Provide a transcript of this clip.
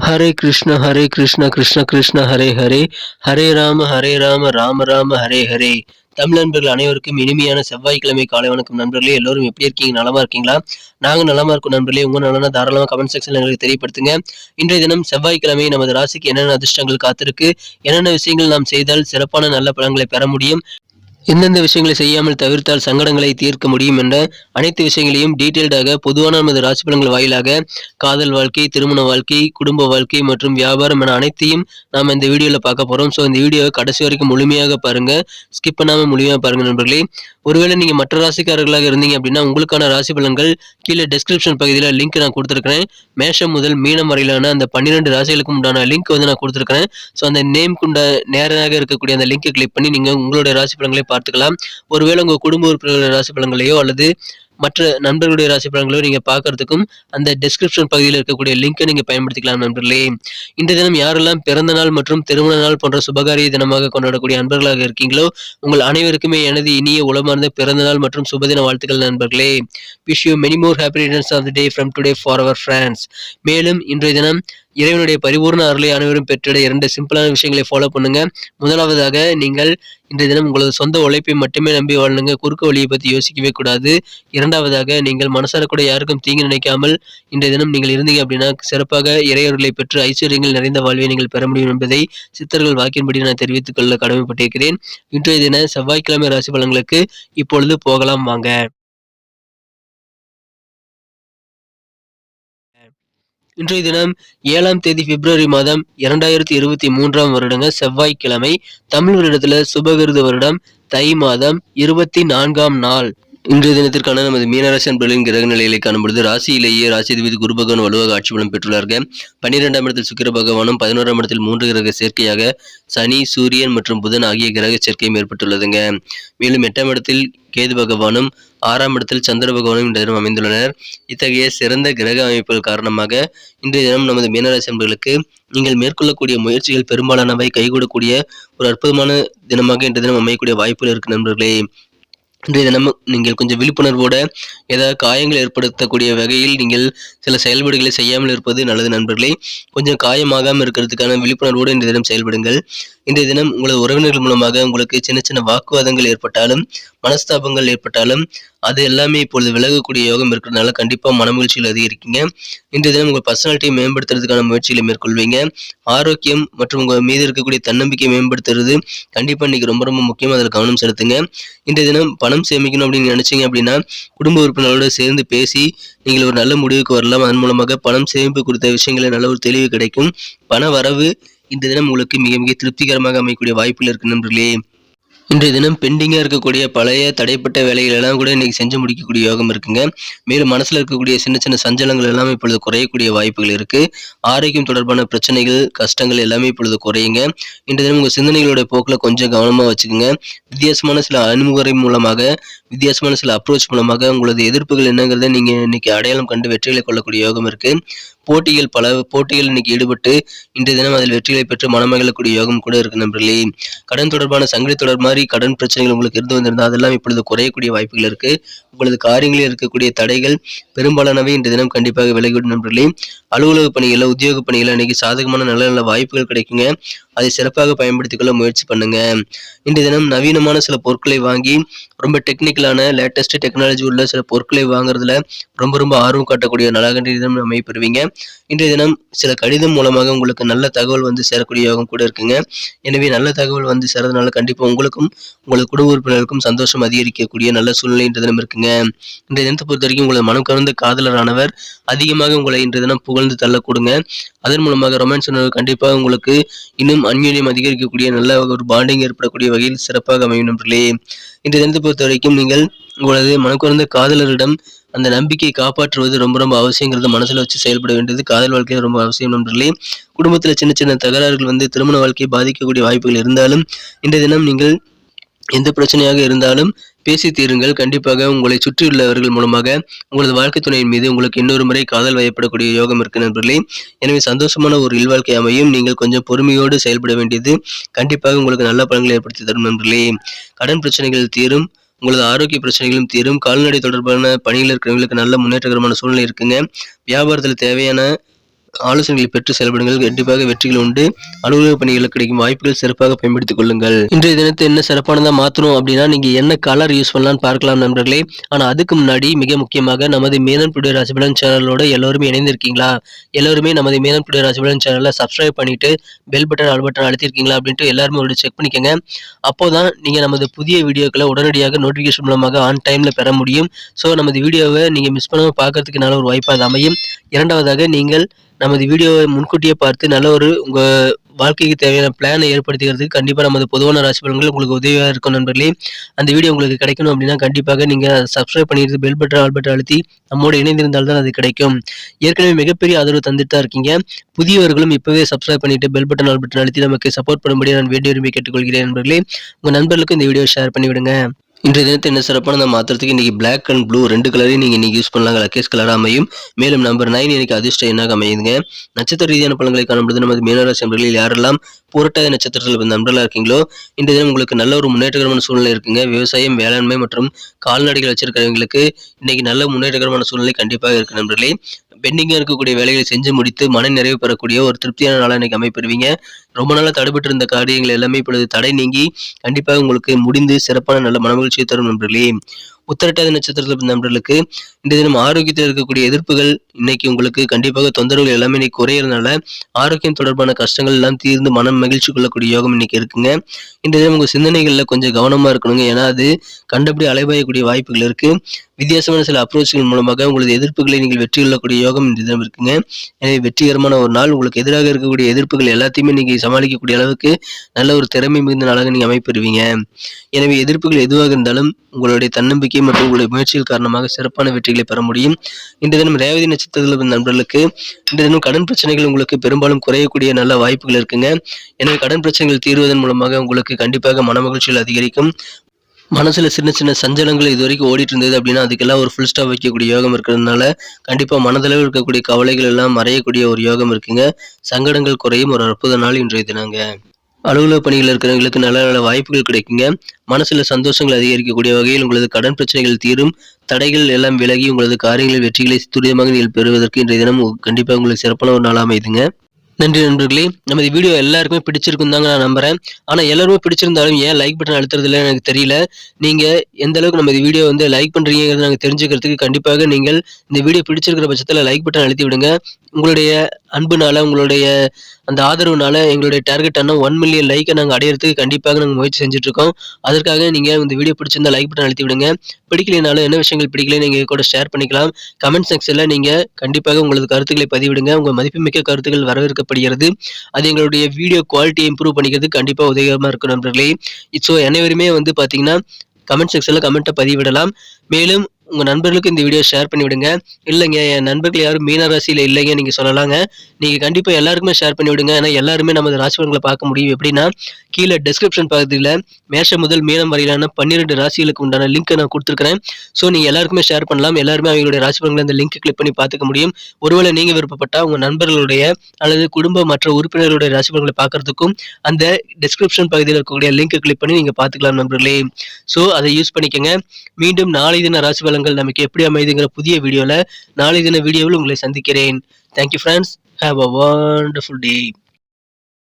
ஹரே கிருஷ்ண கிருஷ்ண கிருஷ்ண ஹரே ஹரே, ஹரே ராம ராம ராம ஹரே ஹரே. தமிழ் நண்பர்கள் அனைவருக்கும் இனிமையான செவ்வாய்க்கிழமை காலை வணக்கம் நண்பர்களே. எல்லோரும் எப்படி இருக்கீங்க? நலமா இருக்கீங்களா? நாங்க நலமா இருக்கோம் நண்பர்களே. உங்க நலனா தாராளமா கமெண்ட் செக்ஷன்ல எங்களுக்கு தெரியப்படுத்துங்க. இன்றைய தினம் செவ்வாய்க்கிழமை நமது ராசிக்கு என்னென்ன அதிர்ஷ்டங்கள் காத்திருக்கு, என்னென்ன விஷயங்கள் நாம் செய்தால் சிறப்பான நல்ல பலன்களை பெற முடியும், எந்தெந்த விஷயங்களை செய்யாமல் தவிர்த்தால் சங்கடங்களை தீர்க்க முடியும் என்ற அனைத்து விஷயங்களையும் டீட்டெயில்டாக பொதுவான நமது ராசி பலன்கள் வாயிலாக காதல் வாழ்க்கை, திருமண வாழ்க்கை, குடும்ப வாழ்க்கை மற்றும் வியாபாரம் என அனைத்தையும் நாம் இந்த வீடியோவில் பார்க்க போகிறோம். ஸோ இந்த வீடியோவை கடைசி வரைக்கும் முழுமையாக பாருங்கள், ஸ்கிப் பண்ணாமல் முழுமையாக பாருங்கள் நண்பர்களே. ஒருவேளை நீங்கள் மற்ற ராசிக்காரர்களாக இருந்தீங்க அப்படின்னா உங்களுக்கான ராசி பலன்கள் கீழே டிஸ்கிரிப்ஷன் பகுதியில் லிங்க் நான் கொடுத்துருக்கிறேன். மேஷம் முதல் மீனம் வரையிலான அந்த 12 ராசிகளுக்கும் உண்டான லிங்க் வந்து நான் கொடுத்துருக்கிறேன். ஸோ அந்த நேம் கொண்ட நேராக இருக்கக்கூடிய அந்த லிங்கை கிளிக் பண்ணி நீங்கள் உங்களுடைய ராசி பலன்களை பார்த்துக்கலாம். ஒருவேளை உங்கள் குடும்ப உறுப்பினர்களுடைய ராசி பலன்களையோ அல்லது மற்ற நண்பர்களுடைய ராசி பலன்களையோ நீங்கள் பார்க்கறதுக்கும் அந்த டிஸ்கிரிப்ஷன் பகுதியில் இருக்கக்கூடிய லிங்கை நீங்கள் பயன்படுத்திக்கலாம் நண்பர்களே. இந்த தினம் யாரெல்லாம் பிறந்த நாள் மற்றும் திருமண நாள் போன்ற சுபகாரிய தினமாக கொண்டாடக்கூடிய நண்பர்களாக இருக்கீங்களோ உங்கள் அனைவருக்குமே எனது இனிய உளமார்ந்த பிறந்த நாள் மற்றும் சுபதின வாழ்த்துக்கள் நண்பர்களே. Wish you many more happy returns of the day from today for our friends. மேலும் இன்றைய தினம் இறைவனுடைய பரிபூர்ண அருளை அனைவரும் பெற்றிட 2 சிம்பிளான விஷயங்களை ஃபாலோ பண்ணுங்க. முதலாவதாக, நீங்கள் இன்றைய தினம் உங்களது சொந்த உழைப்பை மட்டுமே நம்பி வாழணுங்க. குறுக்க வழியை பற்றி யோசிக்கவே கூடாது. இரண்டாவதாக, நீங்கள் மனசார கூட யாருக்கும் தீங்கு நினைக்காமல் இன்றைய தினம் நீங்கள் இருந்தீங்க அப்படின்னா சிறப்பாக இறையருளை பெற்று ஐஸ்வர்யங்கள் நிறைந்த வாழ்வை நீங்கள் பெற முடியும் என்பதை சித்தர்கள் வாக்கின்படி நான் தெரிவித்துக் கொள்ள கடமைப்பட்டிருக்கிறேன். இன்றைய தின செவ்வாய்க்கிழமை ராசி பலன்களுக்கு இப்பொழுது போகலாம் வாங்க. இன்றைய தினம் 7ஆம் தேதி பிப்ரவரி மாதம் 2023ஆம் வருடங்க செவ்வாய்க்கிழமை. தமிழ் வருடத்துல சுபகிருது வருடம் தை மாதம் 24ஆம் நாள். இன்றைய தினத்திற்கான நமது மீனராசி அன்பர்களின் கிரக நிலைகளை காணும்பொழுது ராசியிலேயே ராசிதிபதி குரு பகவான் வலுவாக ஆட்சி பலம் பெற்றுள்ளார்கள். 12ஆம் இடத்தில் சுக்கிர பகவானும் 11ஆம் இடத்தில் 3 கிரக சேர்க்கையாக சனி, சூரியன் மற்றும் புதன் ஆகிய கிரக சேர்க்கையும் ஏற்பட்டுள்ளதுங்க. மேலும் 8ஆம் இடத்தில் கேது பகவானும் 6ஆம் இடத்தில் சந்திர பகவானும் இன்றைய தினம் அமைந்துள்ளனர். இத்தகைய சிறந்த கிரக அமைப்புகள் காரணமாக இன்றைய தினம் நமது மீனராசி அன்பர்களுக்கு நீங்கள் மேற்கொள்ளக்கூடிய முயற்சிகள் பெரும்பாலானவை கைகூடக்கூடிய ஒரு அற்புதமான தினமாக இன்றைய தினம் அமையக்கூடிய வாய்ப்புகள் இருக்கு நண்பர்களே. இன்றைய தினம் நீங்கள் கொஞ்சம் விழிப்புணர்வோட ஏதாவது காயங்கள் ஏற்படுத்தக்கூடிய வகையில் நீங்கள் சில செயல்பாடுகளை செய்யாமல் இருப்பது நல்லது நண்பர்களே. கொஞ்சம் காயமாகாமல் இருக்கிறதுக்கான விழிப்புணர்வோடு இன்றைய தினம் செயல்படுங்கள். இன்றைய தினம் உங்களது உறவினர்கள் மூலமாக உங்களுக்கு சின்ன சின்ன வாக்குவாதங்கள் ஏற்பட்டாலும் மனஸ்தாபங்கள் ஏற்பட்டாலும் அது எல்லாமே இப்பொழுது விலகக்கூடிய யோகம் இருக்கிறதுனால கண்டிப்பாக மனமகிழ்ச்சியில் அதிகரிக்கீங்க. இன்றைய தினம் உங்கள் பர்சனாலிட்டியை மேம்படுத்துறதுக்கான முயற்சிகளை மேற்கொள்வீங்க. ஆரோக்கியம் மற்றும் உங்கள் மீது இருக்கக்கூடிய தன்னம்பிக்கையை மேம்படுத்துறது கண்டிப்பாக இன்னைக்கு ரொம்ப ரொம்ப முக்கியமாக அதில் கவனம் செலுத்துங்க. இன்றைய தினம் பணம் சேமிக்கணும் அப்படின்னு நினைச்சீங்க அப்படின்னா குடும்ப உறுப்பினர்களோடு சேர்ந்து பேசி நீங்கள் ஒரு நல்ல முடிவுக்கு வரலாம். அதன் மூலமாக பணம் சேமிப்பு குறித்த விஷயங்களை நல்ல ஒரு தெளிவு கிடைக்கும். பண வரவு இந்த தினம் உங்களுக்கு மிக மிக திருப்திகரமாக அமையக்கூடிய வாய்ப்புகள் இருக்கு நண்பர்களே. இன்றைய தினம் பெண்டிங்காக இருக்கக்கூடிய பழைய தடைப்பட்ட வேலைகள் எல்லாம் கூட இன்னைக்கு செஞ்சு முடிக்கக்கூடிய யோகம் இருக்குங்க. மேலும் மனசில் இருக்கக்கூடிய சின்ன சின்ன சஞ்சலங்கள் எல்லாமே இப்பொழுது குறையக்கூடிய வாய்ப்புகள் இருக்கு. ஆரோக்கியம் தொடர்பான பிரச்சனைகள், கஷ்டங்கள் எல்லாமே இப்பொழுது குறையுங்க. இன்றைய தினம் உங்கள் சிந்தனைகளோட போக்கில் கொஞ்சம் கவனமாக வச்சுக்கோங்க. வித்தியாசமான சில அணுகுமுறை மூலமாக, வித்தியாசமான சில அப்ரோச் மூலமாக உங்களது எதிர்ப்புகள் என்னங்கிறத நீங்கள் இன்னைக்கு அடையாளம் கண்டு வெற்றிகளை கொள்ளக்கூடிய யோகம் இருக்கு. பல போட்டிகள் இன்னைக்கு ஈடுபட்டு இன்றைய தினம் அதில் வெற்றிகளை பெற்று மனமகிழக்கூடிய யோகம் கூட இருக்கு நண்பர்களே. கடன் தொடர்பான சங்கிலி தொடர் மாதிரி கடன் பிரச்சனைகள் உங்களுக்கு இருந்து வந்திருந்தால் அதெல்லாம் இப்பொழுது குறையக்கூடிய வாய்ப்புகள் இருக்கு. உங்களது காரியங்களில் இருக்கக்கூடிய தடைகள் பெரும்பாலானவை இன்றைய தினம் கண்டிப்பாக விலகிவிடும் நண்பர்களே. அலுவலக பணிகளில், உத்தியோக பணிகளில் இன்னைக்கு சாதகமான நல்ல நல்ல வாய்ப்புகள் கிடைக்குங்க. அதை சிறப்பாக பயன்படுத்திக் கொள்ள முயற்சி பண்ணுங்க. இன்றைய தினம் நவீனமான சில பொருட்களை வாங்கி ரொம்ப டெக்னிக்கலான லேட்டஸ்ட் டெக்னாலஜி உள்ள சில பொருட்களை வாங்குறதுல ரொம்ப ரொம்ப ஆர்வம் காட்டக்கூடிய நாளாக இன்றைய தினம் அமைப்பெறுவீங்க. இன்றைய தினம் சில கடிதம் மூலமாக உங்களுக்கு நல்ல தகவல் வந்து சேரக்கூடிய யோகம் கூட இருக்குங்க. எனவே நல்ல தகவல் வந்து சேரதுனால கண்டிப்பாக உங்களுக்கும் உங்களது குடும்ப உறுப்பினருக்கும் சந்தோஷம் அதிகரிக்கக்கூடிய நல்ல சூழ்நிலை இன்றைய தினம் இருக்குங்க. இன்றைய தினத்தை பொறுத்த வரைக்கும் உங்களது மனம் கவர்ந்த காதலரானவர் அதிகமாக உங்களை இன்றைய தினம் புகழ்ந்து தள்ளக்கூடுங்க. அதன் மூலமாக ரொமான்ஸ் உணர்வு கண்டிப்பாக உங்களுக்கு இன்னும் அந்யோன்யம் அதிகரிக்கக்கூடிய நல்ல ஒரு பாண்டிங் ஏற்படக்கூடிய வகையில் சிறப்பாக அமையும் நண்பர்களே. இன்றைய தினத்தை பொறுத்த வரைக்கும் நீங்கள் உங்களது மனக்குறந்த காதலரிடம் அந்த நம்பிக்கையை காப்பாற்றுவது ரொம்ப ரொம்ப அவசியங்கிறது மனசுல வச்சு செயல்பட வேண்டியது காதல் வாழ்க்கையில் ரொம்ப அவசியம் நண்பர்களே. குடும்பத்தில் சின்ன சின்ன தகராறுகள் வந்து திருமண வாழ்க்கையை பாதிக்கக்கூடிய வாய்ப்புகள் இருந்தாலும் இன்றைய தினம் நீங்கள் எந்த பிரச்சனையாக இருந்தாலும் பேசி தீருங்கள். கண்டிப்பாக உங்களை சுற்றியுள்ளவர்கள் மூலமாக உங்களது வாழ்க்கை துணையின் மீது உங்களுக்கு இன்னொரு முறை காதல் வயப்படக்கூடிய யோகம் இருக்கு நண்பர்களே. எனவே சந்தோஷமான ஒரு இல்வாழ்க்கை அமையும். நீங்கள் கொஞ்சம் பொறுமையோடு செயல்பட வேண்டியது கண்டிப்பாக உங்களுக்கு நல்ல பலன்களை ஏற்படுத்தி தரும் நண்பர்களே. கடன் பிரச்சனைகள் தீரும். உங்களது ஆரோக்கிய பிரச்சனைகளும் தீரும். கால்நடை தொடர்பான பணியில் இருக்கிறவங்களுக்கு நல்ல முன்னேற்றகரமான சூழ்நிலை இருக்குங்க. வியாபாரத்தில் தேவையான ஆலோசனைகளை பெற்று செயல்படுங்கள். கண்டிப்பாக வெற்றிகள் உண்டு. அலுவலக பணிகளில் கிடைக்கும் வாய்ப்புகள் சிறப்பாக பயன்படுத்திக் கொள்ளுங்கள். இன்றைய தினத்தை என்ன சிறப்பானதா மாற்றணும் அப்படின்னா நீங்க என்ன கலர் யூஸ் பண்ணலாம்னு பார்க்கலாம் நண்பர்களே. ஆனா அதுக்கு முன்னாடி மிக முக்கியமாக நமது மேதன் டுடே ராசிபலன் சேனலோட எல்லாருமே இணைந்திருக்கீங்களா? எல்லாருமே நமது மேதன் டுடே ராசிபலன் சேனலை சப்ஸ்கிரைப் பண்ணிட்டு பெல் பட்டன் ஆல் பட்டன் அழுத்திருக்கீங்களா அப்படின்ட்டு எல்லாருமே ஒரு செக் பண்ணிக்கோங்க. அப்போதான் நீங்க நமது புதிய வீடியோக்களை உடனடியாக நோட்டிபிகேஷன் மூலமாக ஆன் டைம்ல பெற முடியும். ஸோ நமது வீடியோவை நீங்க மிஸ் பண்ணாம பார்க்கறதுக்கு நல்ல ஒரு வாய்ப்பாக அது அமையும். இரண்டாவதாக நீங்கள் நமது வீடியோவை முன்கூட்டியே பார்த்து நல்ல ஒரு உங்க வாழ்க்கைக்கு தேவையான பிளானை ஏற்படுத்திக்கிறதுக்கு கண்டிப்பா நமது பொதுவான ராசி பலன்கள் உங்களுக்கு உதவியா இருக்கும் நண்பர்களே. அந்த வீடியோ உங்களுக்கு கிடைக்கணும் அப்படின்னா கண்டிப்பாக நீங்க சப்ஸ்கிரைப் பண்ணிட்டு பெல் பட்டன் ஆல் பட்டன் அழுத்தி நம்மோடு இணைந்திருந்தால் தான் அது கிடைக்கும். ஏற்கனவே மிகப்பெரிய ஆதரவு தந்துட்டு தான் இருக்கீங்க. புதியவர்களும் இப்பவே சப்ஸ்கிரைப் பண்ணிட்டு பெல் பட்டன் ஆல் பட்டன் அழுத்தி நமக்கு சப்போர்ட் பண்ணும்படி நான் வேண்டி விரும்பி கேட்டுக்கொள்கிறேன் நண்பர்களே. உங்க நண்பர்களுக்கு இந்த வீடியோ ஷேர் பண்ணி விடுங்க. இன்றைய தினத்தை என்ன சிறப்பான மாத்திரத்துக்கு இன்னைக்கு பிளாக் அண்ட் ப்ளூ 2 கலரையும் நீங்க இன்னைக்கு யூஸ் பண்ணலாம். லக்கேஸ் கலராக அமையும். மேலும் நம்பர் 9 இன்னைக்கு அதிர்ஷ்ட எண்ணாக அமையுதுங்க. நட்சத்திர ரீதியான பலன்களை காணும்போது நமது மீனராசி நண்பர்களில் யாரெல்லாம் புரட்டாதி நட்சத்திரத்தில் நண்பர்களாக இருக்கீங்களோ இன்றைய தினம் உங்களுக்கு நல்ல ஒரு முன்னேற்றகரமான சூழ்நிலை இருக்குங்க. விவசாயம், வேளாண்மை மற்றும் கால்நடைகள் வச்சிருக்கிறவங்களுக்கு இன்னைக்கு நல்ல முன்னேற்றகரமான சூழ்நிலை கண்டிப்பாக இருக்கு நண்பர்களே. பெண்டிங்காக இருக்கக்கூடிய வேலைகளை செஞ்சு முடித்து மன நிறைவு பெறக்கூடிய ஒரு திருப்தியான நாளாக இன்னைக்கு அமைப்பெறுவீங்க. ரொம்ப நாளாக தடைபட்டு இருந்த காரியங்கள் எல்லாமே இப்பொழுது தடை நீங்கி கண்டிப்பாக உங்களுக்கு முடிந்து சிறப்பான நல்ல மனமகிழ்ச்சியை தரும் நண்பர்களே. உத்திரட்டாதி நட்சத்திரத்தில் நண்பர்களுக்கு இந்த தினம் ஆரோக்கியத்தில் இருக்கக்கூடிய எதிர்ப்புகள் இன்னைக்கு உங்களுக்கு கண்டிப்பாக தொந்தரவுகள் எல்லாமே இன்னைக்கு குறையறதுனால ஆரோக்கியம் தொடர்பான கஷ்டங்கள் எல்லாம் தீர்ந்து மனம் மகிழ்ச்சி கொள்ளக்கூடிய யோகம் இன்னைக்கு இருக்குங்க. இந்த தினம் உங்க சிந்தனைகள்ல கொஞ்சம் கவனமா இருக்கணுங்க. ஏன்னா அது கண்டபடி அலைபாயக்கூடிய வாய்ப்புகள் இருக்கு. வித்தியாசமான சில அப்ரோச்கள் மூலமாக உங்களது எதிர்ப்புகளை நீங்கள் வெற்றி கொள்ளக்கூடிய யோகம் இந்த தினம் இருக்குங்க. எனவே வெற்றிகரமான ஒரு நாள். உங்களுக்கு எதிராக இருக்கக்கூடிய எதிர்ப்புகள் எல்லாத்தையுமே நீங்க சமாளிக்கக்கூடிய அளவுக்கு நல்ல ஒரு திறமை மிகுந்த நாளாக நீங்க அமைப்பெறுவீங்க. எனவே எதிர்ப்புகள் எதுவாக இருந்தாலும் உங்களுடைய தன்னம்பிக்கை மற்றும் உங்களுடைய முயற்சிகள் காரணமாக சிறப்பான வெற்றிகளை பெற முடியும். இன்றைய தினம் ரேவதி நட்சத்திரத்தில் நண்பர்களுக்கு இன்றைய தினம் கடன் பிரச்சனைகள் உங்களுக்கு பெரும்பாலும் குறையக்கூடிய நல்ல வாய்ப்புகள் இருக்குங்க. எனவே கடன் பிரச்சனைகள் தீர்வதன் மூலமாக உங்களுக்கு கண்டிப்பாக மனமகிழ்ச்சிகள் அதிகரிக்கும். மனசுல சின்ன சின்ன சஞ்சலங்கள் இது வரைக்கும் ஓடிட்டு இருந்தது அப்படின்னா அதுக்கெல்லாம் ஒரு ஃபுல் ஸ்டாப் வைக்கக்கூடிய யோகம் இருக்கிறதுனால கண்டிப்பா மனதளவில் இருக்கக்கூடிய கவலைகள் எல்லாம் மறையக்கூடிய ஒரு யோகம் இருக்குங்க. சங்கடங்கள் குறையும் ஒரு அற்புத நாள் இன்றைய தினங்க. அலுவலக பணிகள் இருக்கிறவங்களுக்கு நல்ல நல்ல வாய்ப்புகள் கிடைக்குங்க. மனசுல சந்தோஷங்கள் அதிகரிக்கக்கூடிய வகையில் உங்களது கடன் பிரச்சனைகள் தீரும். தடைகள் எல்லாம் விலகி உங்களது காரியங்களில் வெற்றிகளை துரிதமாக நீங்கள் பெறுவதற்கு இன்றைய தினம் கண்டிப்பாக உங்களுக்கு சிறப்பான ஒரு நாளாக அமைதுங்க. நன்றி நண்பர்களே. நமது வீடியோ எல்லாருக்குமே பிடிச்சிருக்கும் தாங்க நான் நம்புறேன். ஆனா எல்லாருமே பிடிச்சிருந்தாலும் ஏன் லைக் பட்டன் அழுத்துறது இல்லை எனக்கு தெரியல. நீங்க எந்த அளவுக்கு நமது வீடியோ லைக் பண்றீங்கிறத நாங்கள் தெரிஞ்சுக்கிறதுக்கு கண்டிப்பாக நீங்கள் இந்த வீடியோ பிடிச்சிருக்கிற பட்சத்தில் லைக் பட்டன் அழுத்தி விடுங்க. உங்களுடைய அன்புனால உங்களுடைய அந்த ஆதரவுனால எங்களுடைய டார்கெட் 1 மில்லியன் லைக்கை நாங்கள் அடையிறதுக்கு கண்டிப்பாக நாங்கள் முயற்சி செஞ்சுட்டு இருக்கோம். அதற்காக நீங்க இந்த வீடியோ பிடிச்சிருந்தா லைக் பட்டன் அழுத்தி விடுங்க. பிடிக்கலைனாலும் என்ன விஷயங்கள் பிடிக்கல நீங்க கூட ஷேர் பண்ணிக்கலாம். கமெண்ட் செக்ஷன்ல நீங்க கண்டிப்பாக உங்களது கருத்துக்களை பதிவிடுங்க. உங்க மதிப்புமிக்க கருத்துக்கள் வரவேற்கப்படுகிறது. அது எங்களுடைய வீடியோ குவாலிட்டியை இம்ப்ரூவ் பண்ணிக்கிறது கண்டிப்பா உதவிகரமா இருக்கும் நண்பர்களே. ஸோ அனைவருமே பாத்தீங்கன்னா கமெண்ட் செக்ஷன்ல கமெண்ட்டை பதிவிடலாம். மேலும் உங்க நண்பர்களுக்கு இந்த வீடியோ ஷேர் பண்ணி விடுங்க. இல்லைங்க என் நண்பர்கள் யாரும் மீன ராசியில இல்லைங்க நீங்க சொல்லலாங்க. நீங்க கண்டிப்பா எல்லாருக்குமே ஷேர் பண்ணி விடுங்க. ஏன்னா எல்லாருமே நமது ராசி பலன்களை பார்க்க முடியும். எப்படின்னா கீழே டிஸ்கிரிப்ஷன் பகுதியில் மேஷம் முதல் மீனம் வரையிலான 12 ராசிகளுக்கு உண்டான லிங்க் நான் கொடுத்துருக்கிறேன். ஸோ நீங்க எல்லாருக்குமே ஷேர் பண்ணலாம். எல்லாருமே அவங்களுடைய ராசி பலன்களை அந்த லிங்க் கிளிக் பண்ணி பார்த்துக்க முடியும். ஒருவேளை நீங்க விருப்பப்பட்டா உங்க நண்பர்களுடைய அல்லது குடும்ப மற்ற உறுப்பினர்களுடைய ராசி பலன்களை பார்க்கறதுக்கும் அந்த டிஸ்கிரிப்ஷன் பகுதியில் இருக்கக்கூடிய லிங்க் கிளிக் பண்ணி நீங்க பார்த்துக்கலாம் நண்பர்களே. ஸோ அதை யூஸ் பண்ணிக்கங்க. மீண்டும் நாளை தின ராசி பலன்கள் நமக்கு எப்படி அமைதுங்கிற புதிய வீடியோல நாளை தின வீடியோவில் உங்களை சந்திக்கிறேன். Thank you friends. Have a wonderful day.